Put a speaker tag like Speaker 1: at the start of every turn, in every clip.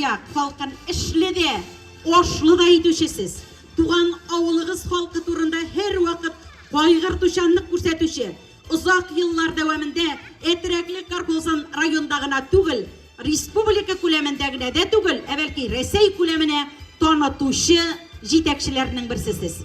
Speaker 1: Шундайак халкын эшледе, ошлы да итүчесез. Туган авылыгыз халкы турында һәр вакыт кайгыртучанлык күрсәтүче. Узак еллар дәвамында Әтирәкле Кархозын районда гына түгел, республика күләмендә генә дә түгел, бәлки Рәсәй күләменә танытучы җитәкчеләрнең берсесез.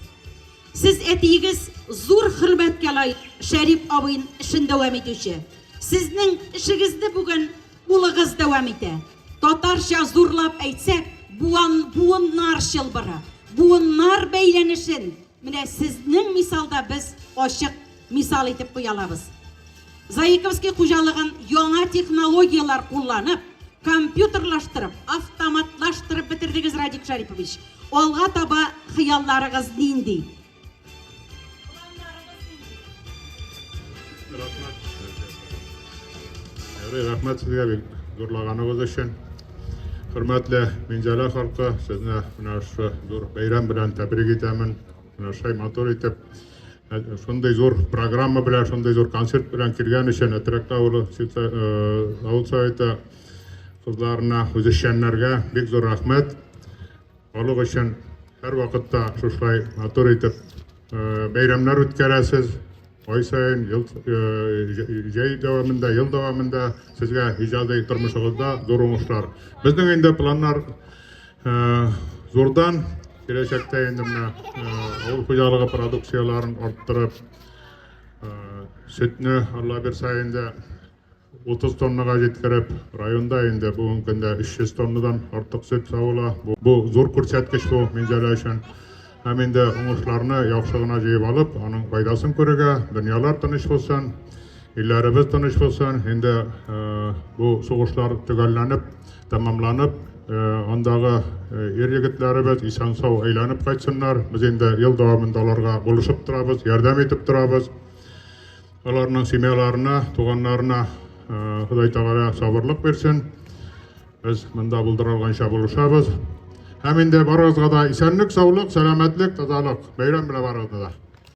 Speaker 1: Сез әтиегез зур хөрмәткә лаек Шәриф абыйның эшен дәвам итүче. Сезнең эшегезне бүген улыгыз дәвам итә. Татарча зурлап әйтсәк, буыннар чылбыры, буыннар бәйләнешен менә сезнең мисалда без ачык мисал итеп куя алабыз. Зайковский хуҗалыгын яңа технологиялар кулланып, компьютерлаштырып, автоматлаштырып бетердегез, Радик Шарипович. Алга таба хыялларыгыз нинди?
Speaker 2: Рәхмәт сезгә зурлаганыгыз өчен. Хөрмәтле Минҗала халкы, сезне менә шу зур бәйрәм белән тәбрик итәмен. Менә шулай матур итеп, шундый зур программа белән, шундый зур концерт белән килгән өчен Әтирәкле авыл советы кызларына, үзешчәннәргә бик зур рәхмәт. Алык өчен һәр вакытта шулай матур итеп бәйрәмнәр үткәрәсез. Ай сайын, җәй дәвамында, ел дәвамында сезгә иҗади тормышыгызда зур уңышлар. Безнең инде планнар зурдан, киләчәктә инде менә авыл хуҗалыгы продукцияларын арттырып, сөтне Алла бирсә инде 30 тоннага җиткереп, районда инде бүгенге көндә 300 тоннадан артык сөт савыла. Бу зур күрсәткеч бу Минҗала өчен. Һәм инде уңышларны яхшы гына җыеп алып, аның файдасын күрергә, дөньялар тыныч булсын, илләребез тыныч булсын. Инде бу сугышлар төгәлләнеп, тәмамланып, андагы ир-егетләребез исән-сау әйләнеп кайтсыннар. Без инде ел дәвамында аларга булышып торабыз, ярдәм итеп торабыз. Аларның семьяларына, туганнарына Худай Тәгалә сабырлык бирсен. Без монда булдырылганча булышабыз. Һәм инде барыгызга да исәнлек, саулык, сәламәтлек, тазалык. Бәйрәм белән барыгызны да.